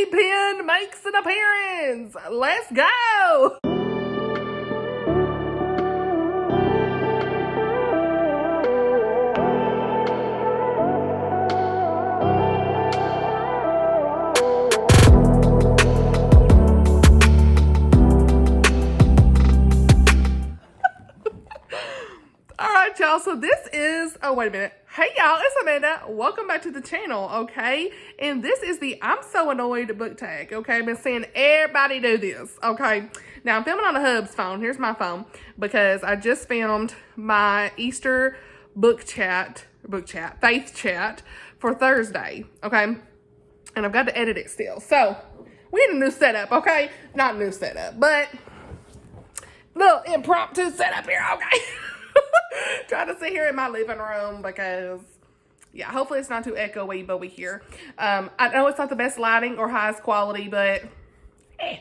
petty pen makes an appearance. Let's go. Y'all, so this is, oh wait a minute, hey y'all, it's Amanda. Welcome back to the channel, okay? And this is the I'm So Annoyed book tag, okay? I've been seeing everybody do this, okay? Now I'm filming on the hub's phone. Here's my phone because I just filmed my Easter faith chat for Thursday, okay? And I've got to edit it still. So we need a new setup, okay? Not a new setup, but little impromptu setup here, okay? Trying to sit here in my living room because, yeah, hopefully it's not too echoey, but we here. I know it's not the best lighting or highest quality, but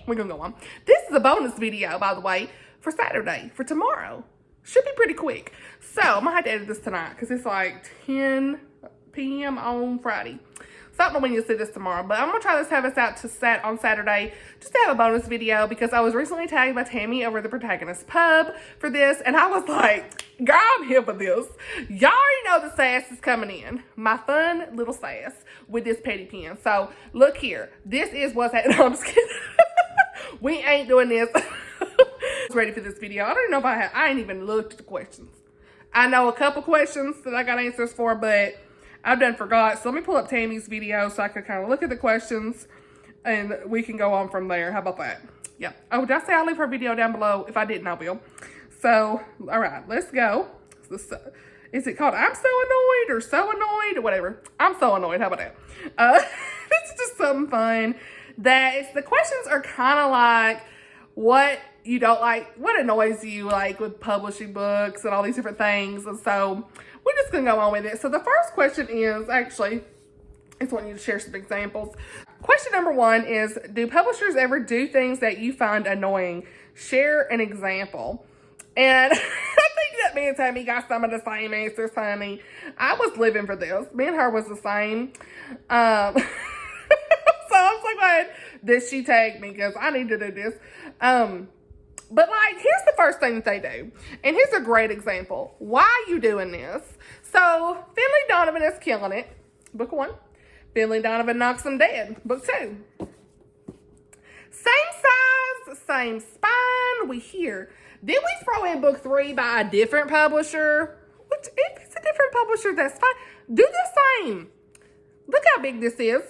we're gonna go on. This is a bonus video, by the way, for Saturday, for tomorrow. Should be pretty quick. So I'm gonna have to edit this tonight because it's like 10 p.m. on Friday. So I don't know when you'll see this tomorrow, but I'm gonna try this, have us out to set on Saturday just to have a bonus video because I was recently tagged by Tammy over the Protagonist Pub for this, and I was like, girl, I'm here for this. Y'all already know the sass is coming in. My fun little sass with this petty pen. So look here, this is what's happening. No, I'm just kidding. We ain't doing this. I was ready for this video. I don't even know if I ain't even looked at the questions. I know a couple questions that I got answers for, but I've done forgot. So let me pull up Tammy's video so I can kind of look at the questions and we can go on from there. How about that? Yeah. Oh, did I say I'll leave her video down below? If I didn't, I will. So, all right, let's go. Is it called I'm So Annoyed or So Annoyed or whatever? I'm So Annoyed. How about that? It's just something fun. The questions are kind of like what you don't like, what annoys you like with publishing books and all these different things. And so we're just going to go on with it. So the first question is, actually, I just want you to share some examples. Question number 1 is, do publishers ever do things that you find annoying? Share an example. And I think that me and Tammy got some of the same answers, honey. I was living for this. Me and her was the same. So I'm so glad that she tagged me because I need to do this. But like, here's the first thing that they do. And here's a great example. Why are you doing this? So Finley Donovan is killing it. Book 1. Finley Donovan knocks him dead. Book 2. Same size, same spine. We here. Then we throw in book 3 by a different publisher. Which, if it's a different publisher, that's fine. Do the same. Look how big this is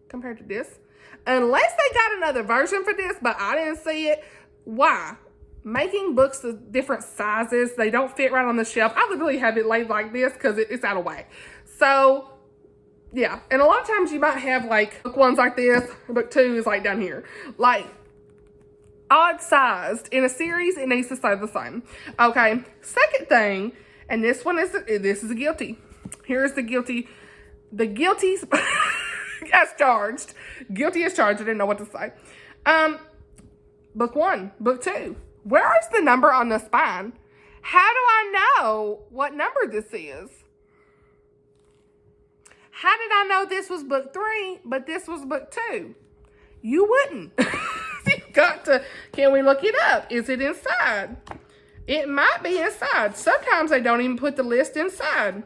compared to this. Unless they got another version for this, but I didn't see it. Why? Making books of different sizes, they don't fit right on the shelf. I literally have it laid like this because it's out of whack. So, yeah. And a lot of times you might have like book 1's like this, book 2 is like down here. Like, odd sized. In a series, it needs to stay the same. Okay. Second thing, and this is a guilty. Here's the guilty. The guilty as charged. Guilty as charged. I didn't know what to say. Book 1, book 2. Where is the number on the spine? How do I know what number this is? How did I know this was book 3, but this was book 2? You wouldn't. You've got to, can we look it up? Is it inside? It might be inside. Sometimes they don't even put the list inside.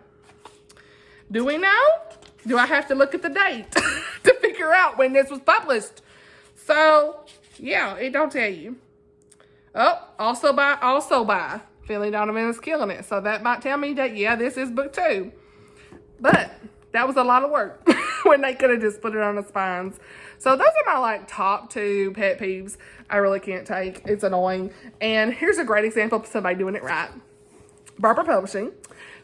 Do we know? Do I have to look at the date to figure out when this was published? So, yeah, it don't tell you. Oh, also by. Finley Donovan is killing it. So that might tell me that, yeah, this is book 2. But that was a lot of work when they could have just put it on the spines. So those are my like top 2 pet peeves I really can't take. It's annoying. And here's a great example of somebody doing it right. Barbara Publishing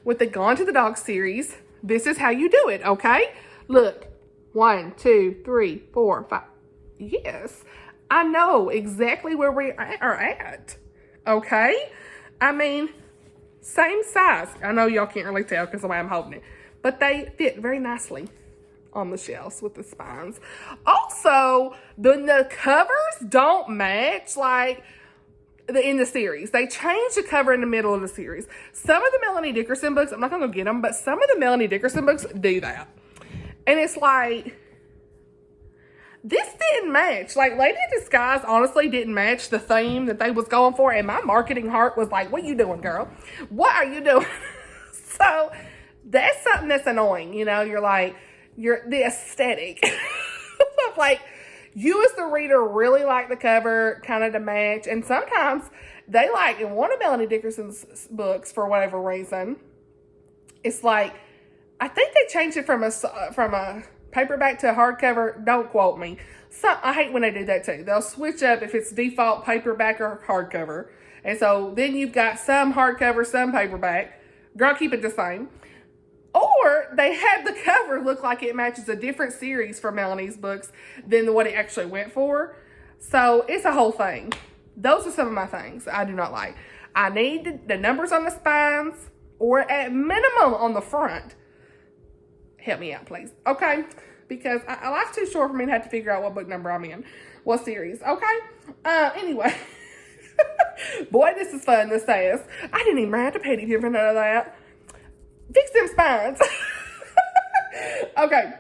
with the Gone to the Dog series. This is how you do it, okay? Look, 1, 2, 3, 4, 5. Yes, I know exactly where we are at, okay? I mean, same size. I know y'all can't really tell because of the way I'm holding it, but they fit very nicely on the shelves with the spines. Also, the covers don't match like in the series. They changed the cover in the middle of the series. Some of the Melanie Dickerson books, I'm not going to go get them, but some of the Melanie Dickerson books do that. And it's like, This didn't match. Like, Lady in Disguise honestly didn't match the theme that they was going for. And my marketing heart was like, what you doing, girl? What are you doing? So that's something that's annoying. You know, you're like, you're the aesthetic. Like, you as the reader really like the cover kind of to match. And sometimes they like, in one of Melanie Dickerson's books, for whatever reason, it's like, I think they changed it from a paperback to a hardcover. Don't quote me. I hate when they do that too. They'll switch up if it's default paperback or hardcover. And so then you've got some hardcover, some paperback. Girl, keep it the same. Or they had the cover look like it matches a different series for Melanie's books than what it actually went for. So it's a whole thing. Those are some of my things I do not like. I need the numbers on the spines, or at minimum on the front. Help me out, please. Okay? Because life's too short for me to have to figure out what book number I'm in. What series. Okay? Anyway. Boy, this is fun, this says. I didn't even have to pay attention for none of that. Fix them spines. Okay.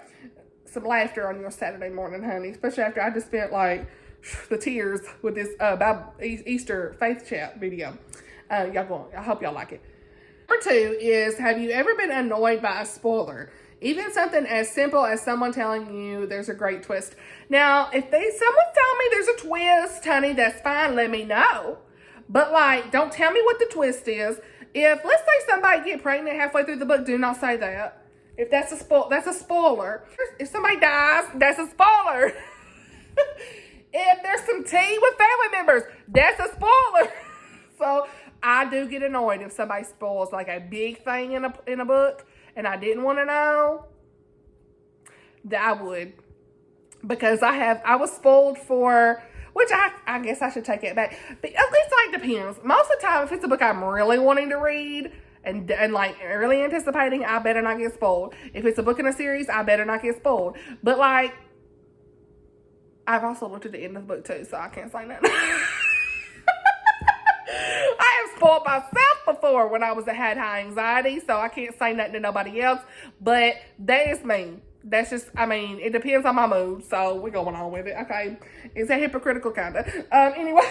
Some laughter on your Saturday morning, honey. Especially after I just spent, like, the tears with this Easter faith chat video. I hope y'all like it. Number 2 is, have you ever been annoyed by a spoiler? Even something as simple as someone telling you there's a great twist. Now, if someone tell me there's a twist, honey, that's fine. Let me know. But, like, don't tell me what the twist is. If, let's say somebody get pregnant halfway through the book, do not say that. If that's a spoiler. If somebody dies, that's a spoiler. If there's some tea with family members, that's a spoiler. So, I do get annoyed if somebody spoils, like, a big thing in a book, and I didn't want to know, that I would. Because I was spoiled for, which I guess I should take it back. But at least, like, depends. Most of the time, if it's a book I'm really wanting to read and like really anticipating, I better not get spoiled. If it's a book in a series, I better not get spoiled. But, like, I've also looked at the end of the book too, so I can't say nothing. I have spoiled myself before when I had high anxiety, so I can't say nothing to nobody else. But that is me. That's just, I mean, it depends on my mood, so we're going on with it, okay? It's a hypocritical kind of. Anyway.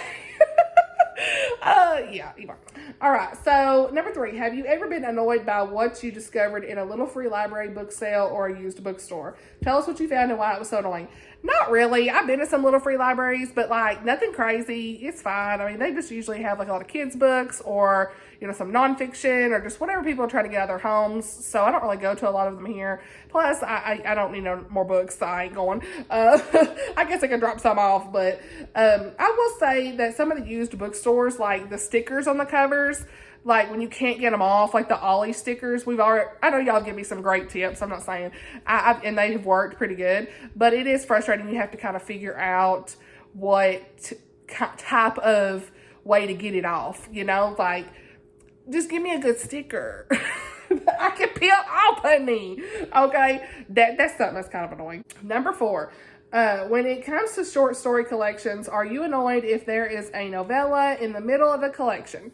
Yeah, you are. All right, so number 3, have you ever been annoyed by what you discovered in a little free library, book sale, or a used bookstore? Tell us what you found and why it was so annoying. Not really. I've been to some little free libraries, but, like, nothing crazy. It's fine. I mean, they just usually have, like, a lot of kids' books or, you know, some nonfiction or just whatever people are trying to get out of their homes. So I don't really go to a lot of them here. Plus, I don't need no more books, so I ain't going. I guess I could drop some off, but I will say that some of the used bookstores, like the stickers on the covers, like when you can't get them off, like the Ollie stickers, I know y'all give me some great tips. I'm not saying, and they have worked pretty good, but it is frustrating. You have to kind of figure out what type of way to get it off, you know, like, just give me a good sticker. I can peel off, honey. Okay, that's something that's kind of annoying. Number 4, when it comes to short story collections, are you annoyed if there is a novella in the middle of a collection?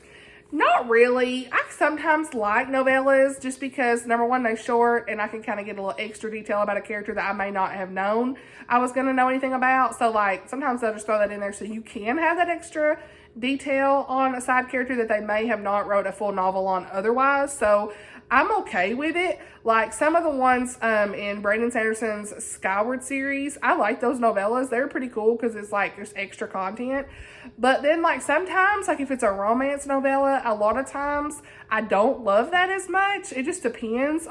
Not really. I sometimes like novellas just because, number 1, they're short and I can kind of get a little extra detail about a character that I may not have known I was going to know anything about. So, like, sometimes they'll just throw that in there so you can have that extra detail on a side character that they may have not wrote a full novel on otherwise. So I'm okay with it. Like some of the ones in Brandon Sanderson's Skyward series, I like those novellas. They're pretty cool because it's like there's extra content. But then like sometimes, like if it's a romance novella, a lot of times I don't love that as much. It just depends.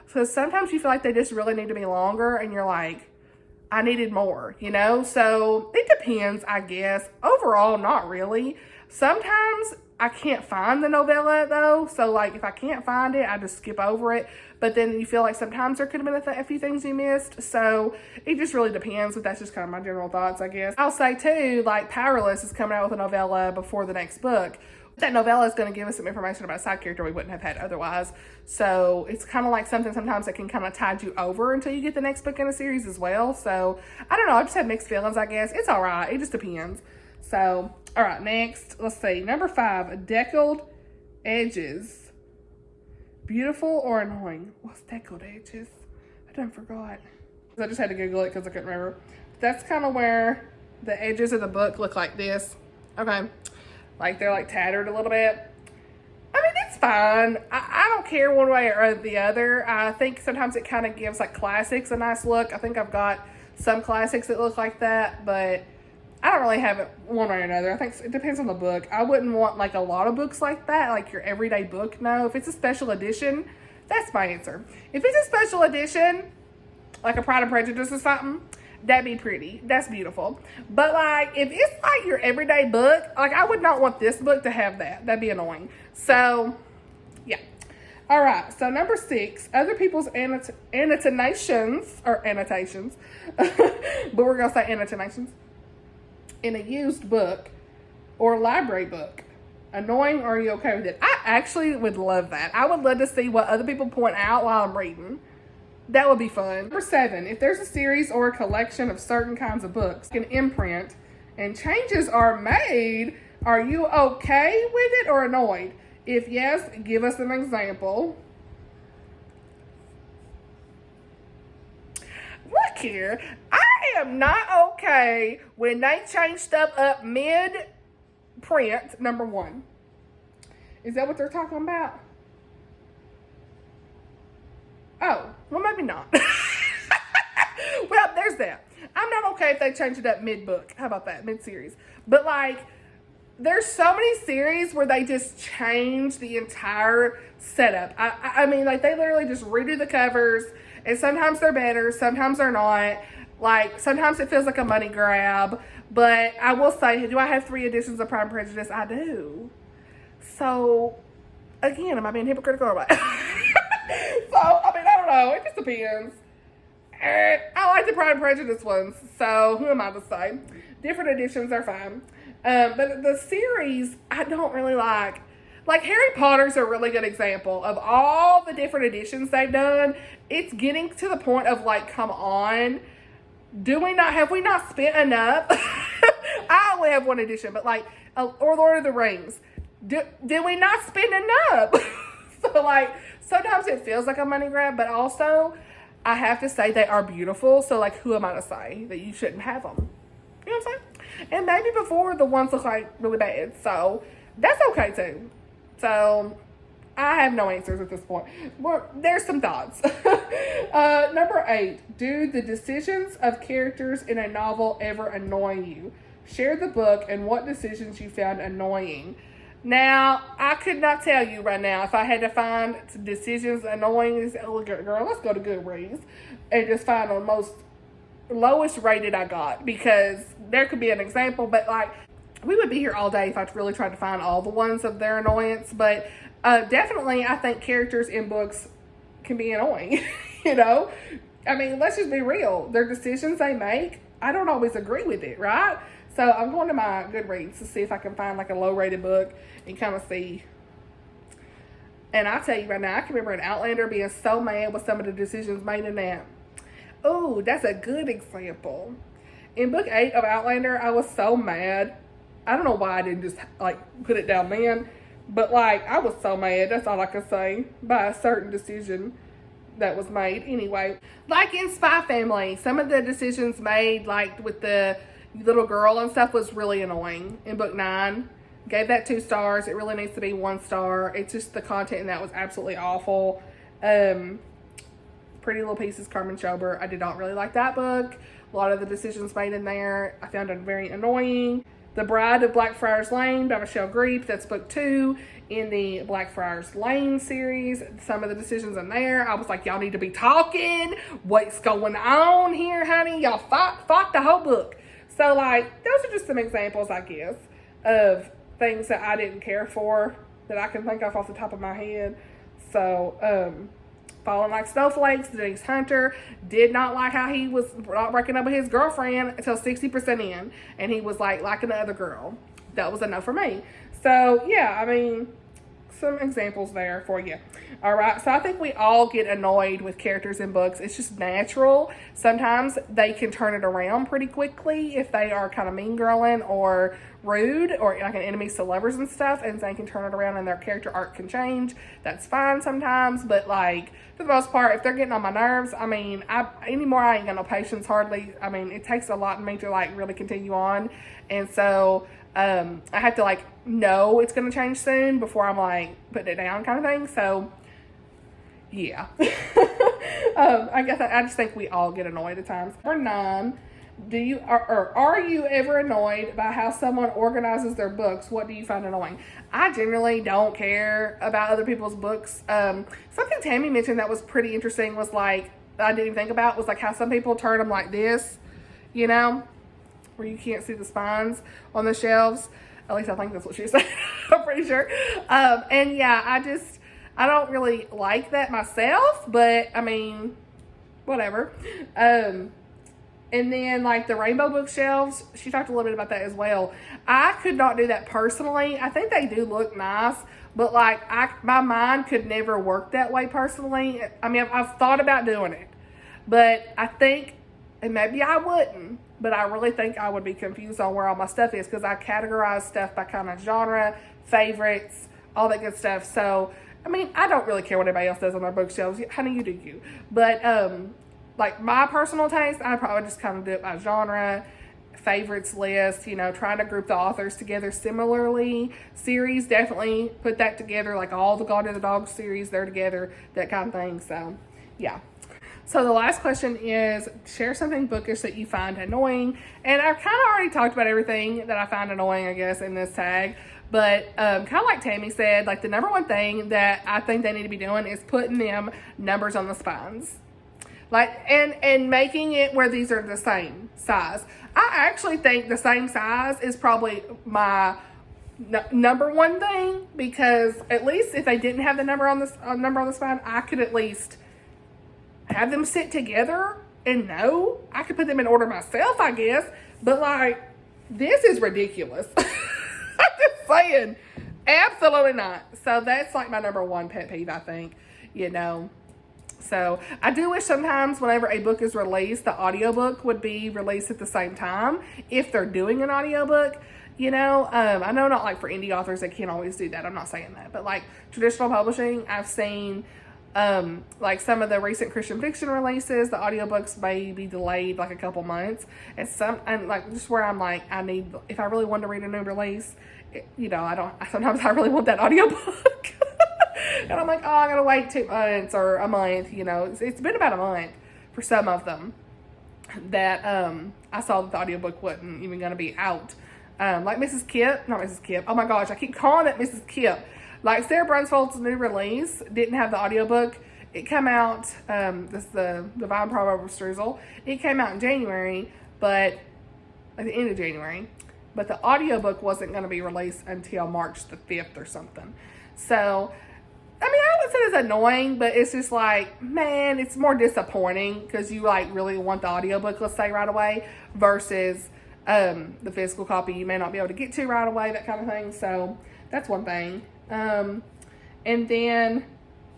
Because sometimes you feel like they just really need to be longer and you're like, I needed more, you know? So it depends, I guess. Overall, not really. Sometimes I can't find the novella though. So like if I can't find it, I just skip over it. But then you feel like sometimes there could have been a few things you missed. So it just really depends, but that's just kind of my general thoughts, I guess. I'll say too, like Powerless is coming out with a novella before the next book. That novella is going to give us some information about a side character we wouldn't have had otherwise. So it's kind of like something sometimes that can kind of tide you over until you get the next book in a series as well. So I don't know. I just have mixed feelings, I guess. It's all right. It just depends. So, all right, next. Let's see. Number 5, Deckled edges. Beautiful or annoying? What's Deckled edges? I done forgot. I just had to Google it because I couldn't remember. that's kind of where the edges of the book look like this. Okay. Like they're like tattered a little bit. I mean, it's fine. I don't care one way or the other. I think sometimes it kind of gives like classics a nice look. I think I've got some classics that look like that, but I don't really have it one way or another. I think it depends on the book. I wouldn't want like a lot of books like that, like your everyday book. No, if it's a special edition, that's my answer. If it's a special edition, like a Pride and Prejudice or something, that'd be pretty. That's beautiful. But like, if it's like your everyday book, like I would not want this book to have that. That'd be annoying. So, yeah. All right. So number 6, other people's annotations, but we're gonna say annotations in a used book or library book. Annoying, or are you okay with it? I actually would love that. I would love to see what other people point out while I'm reading. That would be fun. Number 7, if there's a series or a collection of certain kinds of books, an imprint, and changes are made, are you okay with it or annoyed? If yes, give us an example. Look here, I am not okay when they change stuff up mid-print, number 1. Is that what they're talking about? Oh, well, maybe not. Well, there's that. I'm not okay if they change it up mid-book. How about that? Mid-series. But, like, there's so many series where they just change the entire setup. I mean, like, they literally just redo the covers, and sometimes they're better, sometimes they're not. Like, sometimes it feels like a money grab. But I will say, do I have 3 editions of Pride and Prejudice? I do. So, again, am I being hypocritical or what? So, I mean, I don't know. It just depends. I like the Pride and Prejudice ones, so who am I to say? Different editions are fine. But the series, I don't really like. Like, Harry Potter's a really good example of all the different editions they've done. It's getting to the point of, like, come on. Have we not spent enough? I only have 1 edition, but, like, or Lord of the Rings. Did we not spend enough? So, like, sometimes it feels like a money grab, but also, I have to say they are beautiful. So, like, who am I to say that you shouldn't have them? You know what I'm saying? And maybe before, the ones look like really bad. So, that's okay, too. So, I have no answers at this point. Well, there's some thoughts. Number 8, do the decisions of characters in a novel ever annoy you? Share the book and what decisions you found annoying. Now, I could not tell you right now if I had to find decisions annoying. Oh, girl, let's go to Goodreads and just find the most lowest rated I got, because there could be an example, but like we would be here all day if I really tried to find all the ones of their annoyance. But definitely, I think characters in books can be annoying. You know, I mean, let's just be real. Their decisions they make, I don't always agree with it, right? So I'm going to my Goodreads to see if I can find like a low-rated book and kind of see. And I'll tell you right now, I can remember in Outlander being so mad with some of the decisions made in that. Oh, that's a good example. In book 8 of Outlander, I was so mad. I don't know why I didn't just like put it down then, but like I was so mad. That's all I can say by a certain decision that was made. Anyway, like in Spy Family, some of the decisions made, like with the little girl and stuff, was really annoying. In book 9, gave that 2 stars. It really needs to be 1 star. It's just the content in that was absolutely awful. Pretty Little Pieces, Carmen Schober, I did not really like that book. A lot of the decisions made in there I found it very annoying. The Bride of Blackfriars Lane by Michelle Greep, that's book 2 in the Blackfriars Lane series. Some of the decisions in there, I was like, y'all need to be talking. What's going on here, honey? Y'all fought the whole book. So, like, those are just some examples, I guess, of things that I didn't care for that I can think of off the top of my head. So, Falling Like Snowflakes, Denise Hunter did not like how he was not breaking up with his girlfriend until 60% in. And he was, like, liking the other girl. That was enough for me. So, yeah, I mean, some examples there for you. All right, so I think we all get annoyed with characters in books. It's just natural. Sometimes they can turn it around pretty quickly if they are kind of mean girling or rude or like an enemies to lovers and stuff, and they can turn it around and their character arc can change. That's fine sometimes, but like for the most part, if they're getting on my nerves, I mean, anymore I ain't got no patience hardly. I mean, it takes a lot in me to like really continue on, and so I have to like know it's gonna change soon before I'm like putting it down kind of thing. So yeah. I guess I just think we all get annoyed at times. Number 9, are you ever annoyed by how someone organizes their books? What do you find annoying? I generally don't care about other people's books. Something Tammy mentioned that was pretty interesting was like, I didn't even think about, was like how some people turn them like this, you know, where you can't see the spines on the shelves. At least I think that's what she said. I'm pretty sure. And yeah, I don't really like that myself, but I mean, whatever. And then like the rainbow bookshelves, she talked a little bit about that as well. I could not do that personally. I think they do look nice, but like my mind could never work that way personally. I mean, I've thought about doing it, but I think, and maybe I wouldn't, but I really think I would be confused on where all my stuff is, because I categorize stuff by kind of genre, favorites, all that good stuff. So, I mean, I don't really care what anybody else does on their bookshelves. Honey, you do you. But, like my personal taste, I probably just kind of do it by genre, favorites list, you know, trying to group the authors together similarly. Series, definitely put that together, like all the God of the Dog series, they're together, that kind of thing. So, yeah. So the last question is, share something bookish that you find annoying. And I've kind of already talked about everything that I find annoying, I guess, in this tag. But kind of like Tammy said, like the number one thing that I think they need to be doing is putting them numbers on the spines. Like, and making it where these are the same size. I actually think the same size is probably my number one thing, because at least if they didn't have the number on the spine, I could at least have them sit together and know. I could put them in order myself, I guess. But like, this is ridiculous. I'm just saying, absolutely not. So that's like my number one pet peeve, I think, you know. So I do wish sometimes whenever a book is released, the audiobook would be released at the same time if they're doing an audiobook, you know. I know not like for indie authors, they can't always do that. I'm not saying that. But like traditional publishing, I've seen like some of the recent Christian fiction releases, the audiobooks may be delayed like a couple months. And like just where I'm like, if I really want to read a new release, you know, sometimes I really want that audiobook. And I'm like, oh, I gotta wait 2 months or a month, you know. It's been about a month for some of them that I saw that the audiobook wasn't even gonna be out. Like not Mrs. Kip. Oh my gosh, I keep calling it Mrs. Kip. Like Sarah Brunsfeld's new release didn't have the audiobook. It came out, this is the Divine Proverb of Streusel. It came out in January, but at the end of January. But the audiobook wasn't going to be released until March the 5th or something. So, I mean, I would say it's annoying, but it's just like, man, it's more disappointing because you like really want the audiobook, let's say, right away, versus the physical copy you may not be able to get to right away, that kind of thing. So that's one thing. And then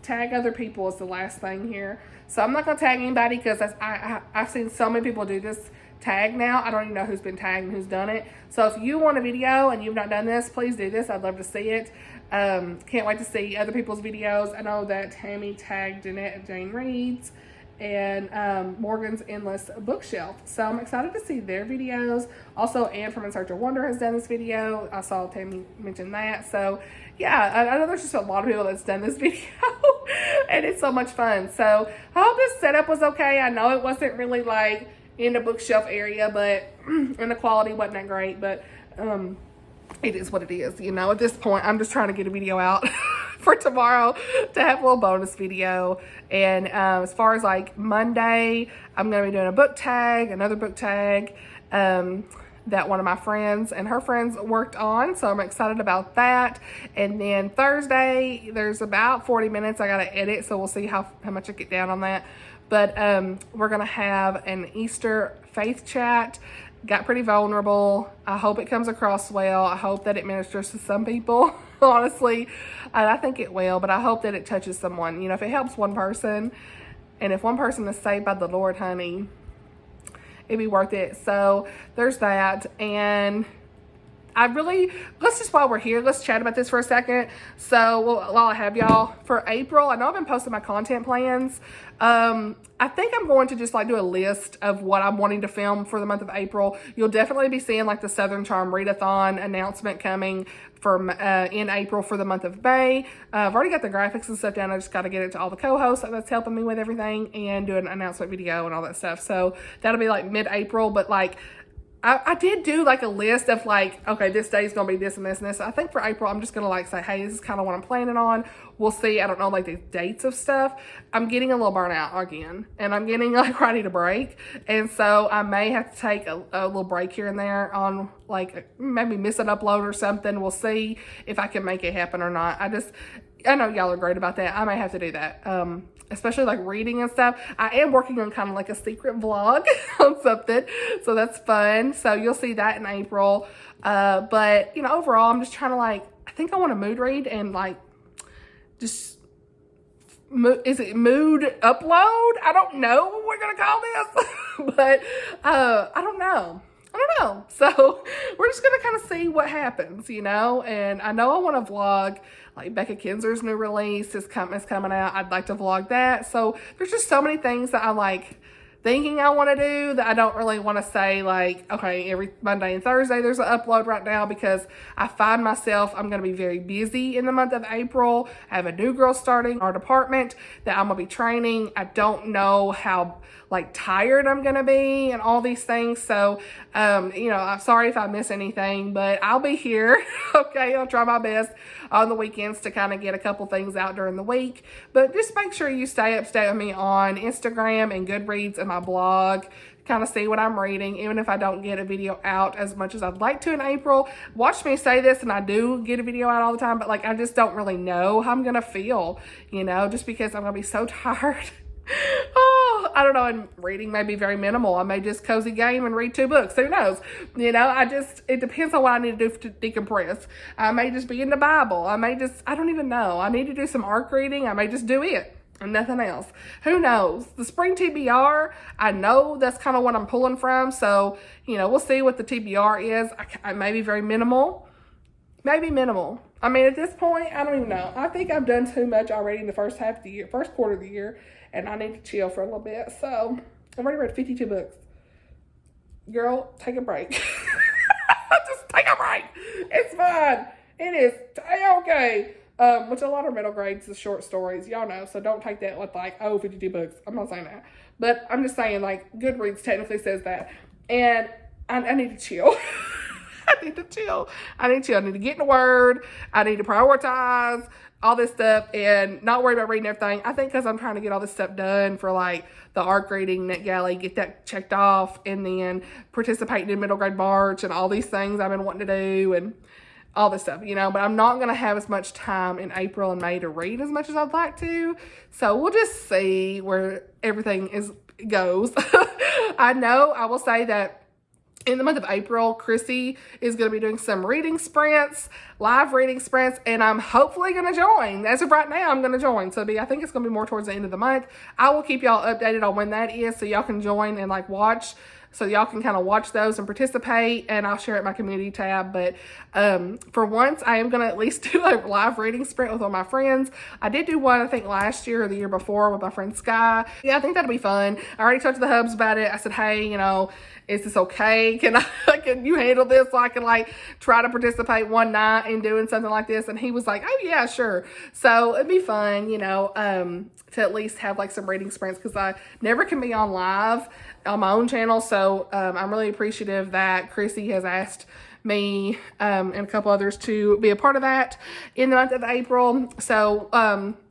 tag other people is the last thing here. So I'm not going to tag anybody because I've seen so many people do this tag now. I don't even know who's been tagged and who's done it. So if you want a video and you've not done this, please do this. I'd love to see it. Can't wait to see other people's videos. I know that Tammy tagged Jeanette and Jane Reads and Morgan's Endless Bookshelf. So I'm excited to see their videos. Also, Anne from In Search of Wonder has done this video. I saw Tammy mention that. So yeah, I know there's just a lot of people that's done this video and it's so much fun. So I hope this setup was okay. I know it wasn't really like in the bookshelf area, but and the quality wasn't that great, but it is what it is. You know, at this point, I'm just trying to get a video out for tomorrow to have a little bonus video. And as far as like Monday, I'm going to be doing a book tag, another book tag that one of my friends and her friends worked on. So I'm excited about that. And then Thursday, there's about 40 minutes I got to edit. So we'll see how much I get down on that. But we're going to have an Easter faith chat. Got pretty vulnerable. I hope it comes across well. I hope that it ministers to some people, honestly. And I think it will, but I hope that it touches someone. You know, if it helps one person, and if one person is saved by the Lord, honey, it'd be worth it. So there's that. And let's just, while we're here, let's chat about this for a second. So while I have y'all, for April, I know I've been posting my content plans. I think I'm going to just like do a list of what I'm wanting to film for the month of April. You'll definitely be seeing like the Southern Charm Readathon announcement coming for in April for the month of May. I've already got the graphics and stuff down. I just got to get it to all the co-hosts that's helping me with everything and do an announcement video and all that stuff. So that'll be like mid-April, but like I did do like a list of like, okay, this day's gonna be this and this and this. I think for April, I'm just gonna like say, hey, this is kind of what I'm planning on. We'll see. I don't know like the dates of stuff. I'm getting a little burnout again, and I'm getting like ready to break. And so I may have to take a little break here and there on like maybe miss an upload or something. We'll see if I can make it happen or not. I know y'all are great about that. I may have to do that. Especially like reading and stuff. I am working on kind of like a secret vlog on something. So that's fun. So you'll see that in April. But you know, overall, I'm just trying to like, I think I want to mood read and like just, is it mood upload? I don't know what we're going to call this, but I don't know. So we're just going to kind of see what happens, you know, and I know I want to vlog like Becca Kinzer's new release is coming out. I'd like to vlog that. So there's just so many things that I'm like thinking I want to do that I don't really want to say like, okay, every Monday and Thursday there's an upload right now, because I find myself, I'm going to be very busy in the month of April. I have a new girl starting our department that I'm going to be training. I don't know how like tired I'm going to be and all these things. So, you know, I'm sorry if I miss anything, but I'll be here. Okay. I'll try my best on the weekends to kind of get a couple things out during the week, but just make sure you stay up to date with me on Instagram and Goodreads and my blog, kind of see what I'm reading, even if I don't get a video out as much as I'd like to in April. Watch me say this, and I do get a video out all the time, but like, I just don't really know how I'm going to feel, you know, just because I'm going to be so tired. Oh, I don't know. And reading may be very minimal. I may just cozy game and read 2 books. Who knows? You know, it depends on what I need to do to decompress. I may just be in the Bible. I don't even know. I need to do some ARC reading. I may just do it and nothing else. Who knows? The spring TBR, I know that's kind of what I'm pulling from. So, you know, we'll see what the TBR is. I may be very minimal. Maybe minimal. I mean, at this point, I don't even know. I think I've done too much already in the first quarter of the year, and I need to chill for a little bit. So I've already read 52 books. Girl, take a break. Just take a break. It's fine. It is okay. Which a lot of middle grades is short stories, y'all know. So don't take that with like, oh, 52 books. I'm not saying that, but I'm just saying like Goodreads technically says that, and I need to chill. I need to chill. I need to get in the Word. I need to prioritize all this stuff and not worry about reading everything. I think because I'm trying to get all this stuff done for like the ARC reading, NetGalley, get that checked off, and then participating in middle grade March and all these things I've been wanting to do and all this stuff, you know, but I'm not going to have as much time in April and May to read as much as I'd like to. So we'll just see where everything goes. I know I will say that in the month of April, Chrissy is going to be doing some reading sprints, live reading sprints, and I'm hopefully going to join. As of right now, I'm going to join. So I think it's going to be more towards the end of the month. I will keep y'all updated on when that is so y'all can join and like watch. So y'all can kind of watch those and participate, and I'll share it in my community tab. But for once, I am going to at least do a live reading sprint with all my friends. I did do one, I think, last year or the year before with my friend Sky. Yeah, I think that'll be fun. I already talked to the hubs about it. I said, hey, you know, is this okay? Can you handle this so I can like try to participate one night in doing something like this? And he was like, oh yeah, sure. So it'd be fun, you know, to at least have like some reading sprints, because I never can be on live on my own channel. So I'm really appreciative that Chrissy has asked me and a couple others to be a part of that in the month of April. So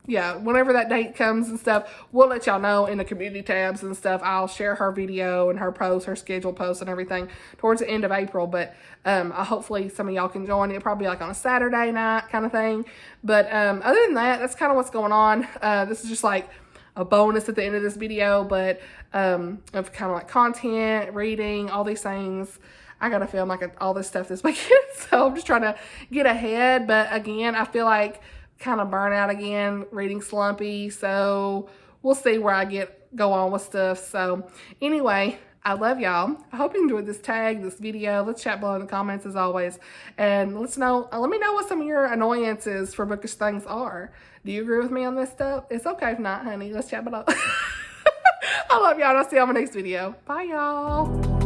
yeah, whenever that date comes and stuff, we'll let y'all know in the community tabs and stuff. I'll share her video and her posts, her schedule posts and everything towards the end of April. But hopefully some of y'all can join. It'll probably be like on a Saturday night kind of thing. But other than that, that's kind of what's going on. This is just like a bonus at the end of this video, but of kind of like content, reading, all these things. I gotta film like all this stuff this weekend, so I'm just trying to get ahead. But again, I feel like kind of burnout again, reading slumpy, so we'll see where I get go on with stuff. So anyway, I love y'all. I hope you enjoyed this tag, this video. Let's chat below in the comments as always. And let me know what some of your annoyances for bookish things are. Do you agree with me on this stuff? It's okay if not, honey. Let's chat below. I love y'all, and I'll see you on my next video. Bye, y'all.